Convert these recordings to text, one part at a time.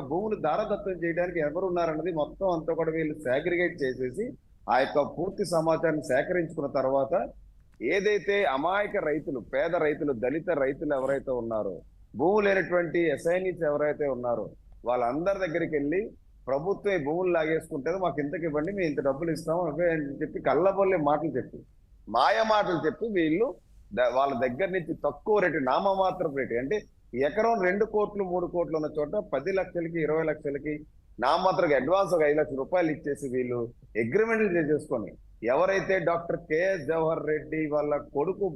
భూములు దారదత్తం చేయడానికి ఎవరు ఉన్నారన్నది మొత్తం అంతా కూడా వీళ్ళు సేగ్రిగేట్ చేసేసి ఆ యొక్క పూర్తి సమాచారాన్ని సేకరించుకున్న తర్వాత ఏదైతే అమాయక రైతులు, పేద రైతులు, దళిత రైతులు ఎవరైతే ఉన్నారో, భూములు లేనటువంటి ఎస్ఐనీస్ ఎవరైతే ఉన్నారో వాళ్ళందరి దగ్గరికి వెళ్ళి ప్రభుత్వం ఈ భూములు లాగేసుకుంటే మాకు ఇంతకి ఇవ్వండి, మేము ఇంత డబ్బులు ఇస్తాము అవే అని చెప్పి కళ్ళబొల్లి మాటలు చెప్పి, మాయ మాటలు చెప్పి వీళ్ళు వాళ్ళ దగ్గర నుంచి తక్కువ రేటు, నామమాత్రపు రేటు, అంటే ఎకరం 2 కోట్లు 3 కోట్లు ఉన్న చోట 10 లక్షలకి 20 లక్షలకి నామమాత్రంగా అడ్వాన్స్ ఒక 5 లక్షల రూపాయలు ఇచ్చేసి వీళ్ళు అగ్రిమెంట్లు చేసేసుకొని ఎవరైతే డాక్టర్ కేఎస్ జవహర్ రెడ్డి వాళ్ళ కొడుకు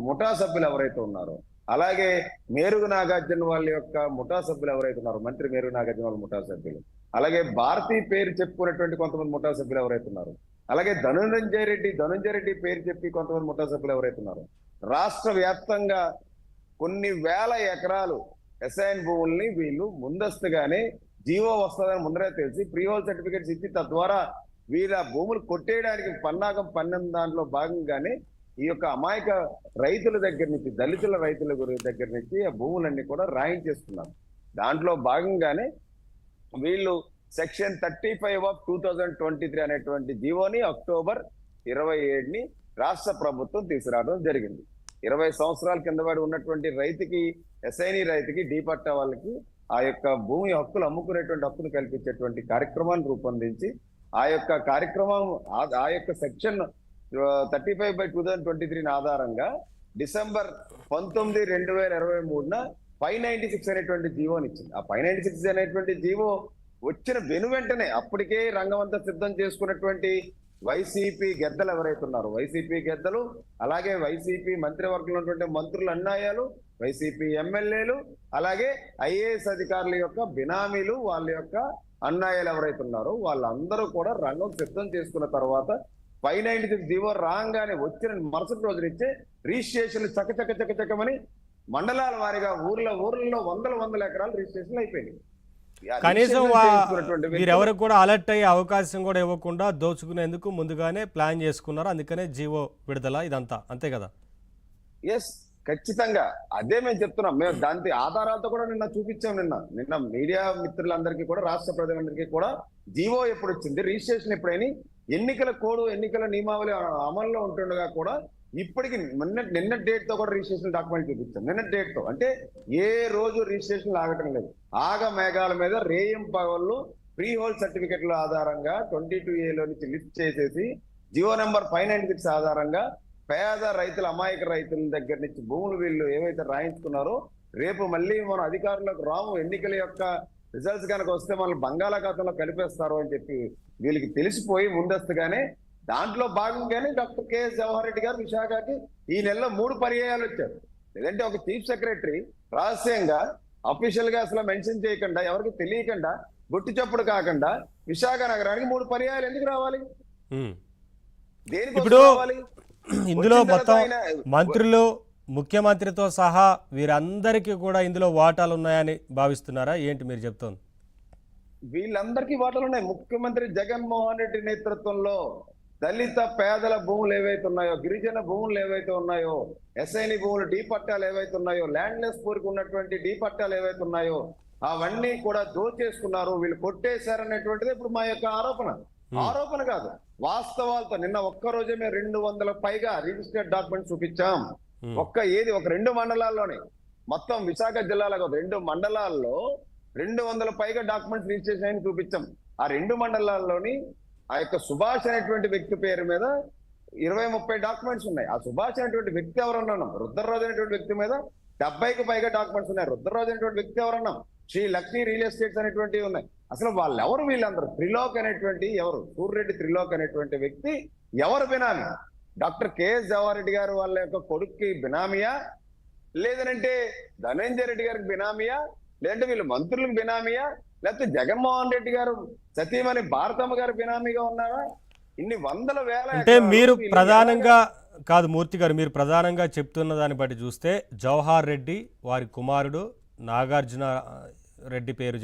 ముఠా సభ్యులు ఎవరైతే ఉన్నారో, అలాగే మేరుగు నాగార్జున వాళ్ళ యొక్క ముఠా సభ్యులు ఎవరైతే ఉన్నారో, మంత్రి మేరుగు నాగార్జున వాళ్ళ ముఠా సభ్యులు, అలాగే భారతీ పేరు చెప్పుకున్నటువంటి కొంతమంది ముఠా సభ్యులు ఎవరైతే ఉన్నారు, అలాగే ధనుంజయ రెడ్డి పేరు చెప్పి కొంతమంది ముఠా సభ్యులు ఎవరైతే ఉన్నారు, రాష్ట్ర వ్యాప్తంగా కొన్ని వేల ఎకరాలు ఎస్ఐన్ భూముల్ని వీళ్ళు ముందస్తుగానే జీవో వస్తుందని ముందరే తెలిసి ప్రీ హోల్ సర్టిఫికేట్స్ ఇచ్చి తద్వారా వీళ్ళ భూములు కొట్టేయడానికి పన్నాగం పన్నం దాంట్లో భాగంగానే ఈ యొక్క అమాయక రైతుల దగ్గర నుంచి, దళితుల రైతుల దగ్గర నుంచి ఆ భూములన్నీ కూడా రాయించేస్తున్నారు. దాంట్లో భాగంగానే వీళ్ళు సెక్షన్ 35 ఆఫ్ 2023 అనేటువంటి జీవోని అక్టోబర్ 27ని రాష్ట్ర ప్రభుత్వం తీసుకురావడం జరిగింది. 20 సంవత్సరాల కింద వాడు ఉన్నటువంటి రైతుకి, ఎస్ఐని రైతుకి, డి పట్టా వాళ్ళకి ఆ యొక్క భూమి హక్కులు అమ్ముకునేటువంటి హక్కును కల్పించేటువంటి కార్యక్రమాన్ని రూపొందించి ఆ యొక్క కార్యక్రమం ఆ యొక్క సెక్షన్ 35/2023 ఆధారంగా డిసెంబర్ 19, 2023 596 అనేటువంటి జీవోని ఇచ్చింది. ఆ 596 అనేటువంటి జీవో వచ్చిన వెంటనే అప్పటికే రంగమంతా సిద్ధం చేసుకున్నటువంటి వైసీపీ గెద్దలు ఎవరైతే ఉన్నారో, వైసీపీ గెద్దలు, అలాగే వైసీపీ మంత్రివర్గంలో ఉన్నటువంటి మంత్రుల అన్యాయాలు, వైసీపీ ఎమ్మెల్యేలు, అలాగే ఐఏఎస్ అధికారుల యొక్క బినామీలు, వాళ్ళ యొక్క అన్యాయాలు ఎవరైతే ఉన్నారో వాళ్ళందరూ కూడా రంగం సిద్ధం చేసుకున్న తర్వాత 596 జీవో రాగానే వచ్చిన మరుసటి రోజు నుంచే రిజిస్ట్రేషన్లు చకచకమని మండలాల వారీగా ఊర్లలో వందల ఎకరాలు రిజిస్ట్రేషన్లు అయిపోయినాయి. కనీసం వీరెవరికి కూడా అలర్ట్ అయ్యే అవకాశం కూడా ఇవ్వకుండా దోచుకునేందుకు ముందుగానే ప్లాన్ చేసుకున్నారు. అందుకనే జీవో విడుదల ఇదంతా, అంతే కదా? ఎస్, ఖచ్చితంగా అదే మేము చెప్తున్నాం. మేము దాని ఆధారాలతో కూడా నిన్న చూపించాం. నిన్న మీడియా మిత్రులందరికీ కూడా, రాష్ట్ర ప్రజలందరికీ కూడా జీవో ఎప్పుడు వచ్చింది, రిజిస్ట్రేషన్ ఎప్పుడైనా, ఎన్నికల కోడ్, ఎన్నికల నియమావళి అమల్లో ఉంటుండగా కూడా ఇప్పటికి నిన్న డేట్ తో కూడా రిజిస్ట్రేషన్ డాక్యుమెంట్ చూపించాం. నిన్న డేట్ తో అంటే ఏ రోజు రిజిస్ట్రేషన్ ఆగటం లేదు. ఆగ మేఘాల మీద రేయం పగళ్ళు ప్రీ హోల్ సర్టిఫికెట్ల ఆధారంగా 22A నుంచి లిస్ట్ చేసేసి జియో నెంబర్ 596 ఆధారంగా పేద రైతుల, అమాయక రైతుల దగ్గర నుంచి భూములు వీళ్ళు ఏవైతే రాయించుకున్నారో, రేపు మళ్ళీ మనం అధికారులకు రాము, ఎన్నికల యొక్క రిజల్ట్స్ కనుక వస్తే మనల్ని బంగాళాఖాతంలో కలిపేస్తారు అని చెప్పి వీళ్ళకి తెలిసిపోయి ముందస్తుగానే దాంట్లో భాగంగానే డాక్టర్ కేఎస్ జవహర్ రెడ్డి గారు విశాఖకి ఈ నెలలో 3 పర్యాయాలు వచ్చారు. లేదంటే ఒక చీఫ్ సెక్రటరీ రహస్యంగా అఫీషియల్ గా అసలు మెన్షన్ చేయకుండా, ఎవరికి తెలియకుండా, గుట్టు చప్పుడు కాకుండా విశాఖ నగరానికి 3 పర్యాయాలు ఎందుకు రావాలి? ఇప్పుడు ఇందులో మొత్తం మంత్రులు, ముఖ్యమంత్రితో సహా వీరందరికీ కూడా ఇందులో వాటాలు ఉన్నాయని భావిస్తున్నారా? ఏంటి మీరు చెప్తోంది? వీళ్ళందరికీ వాటాలు ఉన్నాయి. ముఖ్యమంత్రి జగన్మోహన్ రెడ్డి నేతృత్వంలో దళిత పేదల భూములు ఏవైతే ఉన్నాయో, గిరిజన భూములు ఏవైతే ఉన్నాయో, ఎస్ఐని భూములు, డి పట్టాలు ఏవైతే ఉన్నాయో, ల్యాండ్లెస్ పూర్కి ఉన్నటువంటి డి పట్టాలు ఏవైతే ఉన్నాయో అవన్నీ కూడా దోచేసుకున్నారు, వీళ్ళు కొట్టేశారనేటువంటిది ఇప్పుడు మా యొక్క ఆరోపణ కాదు, వాస్తవాలతో. నిన్న ఒక్క రోజే మేము 200 పైగా రిజిస్టర్డ్ డాక్యుమెంట్స్ చూపించాం. ఒక 2 మండలాల్లోనే, మొత్తం విశాఖ జిల్లాలో 2 మండలాల్లో 200 పైగా డాక్యుమెంట్స్ రిజిస్ట్రేషన్ అని చూపించాం. ఆ 2 మండలాల్లోని ఆ యొక్క సుభాష్ అనేటువంటి వ్యక్తి పేరు మీద 20-30 డాక్యుమెంట్స్ ఉన్నాయి. ఆ సుభాష్ అనేటువంటి వ్యక్తి ఎవరన్నాం, రుద్రరాజు అనేటువంటి వ్యక్తి మీద 70కి పైగా డాక్యుమెంట్స్ ఉన్నాయి. రుద్రరాజు అనేటువంటి వ్యక్తి ఎవరన్నాం, శ్రీ లక్ష్మీ రియల్ ఎస్టేట్స్ అనేటువంటివి ఉన్నాయి. అసలు వాళ్ళు ఎవరు? వీళ్ళందరూ త్రిలోక్ అనేటువంటి ఎవరు, సూర్రెడ్డి త్రిలోక్ అనేటువంటి వ్యక్తి ఎవరు బినామీ? డాక్టర్ కేఎస్ జవహర్ రెడ్డి గారు వాళ్ళ యొక్క కొడుక్కి బినామీయా, లేదనంటే ధనంజయ రెడ్డి గారికి బినామీయా, లేదంటే వీళ్ళు మంత్రులకు బినామీయా, లేకపోతే జగన్మోహన్ రెడ్డి గారు సతీమణి భారతమ్మ గారు బినామీగా ఉన్నారా? ఇన్ని వందల వేల. అంటే మీరు ప్రధానంగా కాదు మూర్తి గారు, మీరు ప్రధానంగా చెప్తున్న దాన్ని బట్టి చూస్తే జవహర్ రెడ్డి వారి కుమారుడు నాగార్జున రెడ్డి పేరు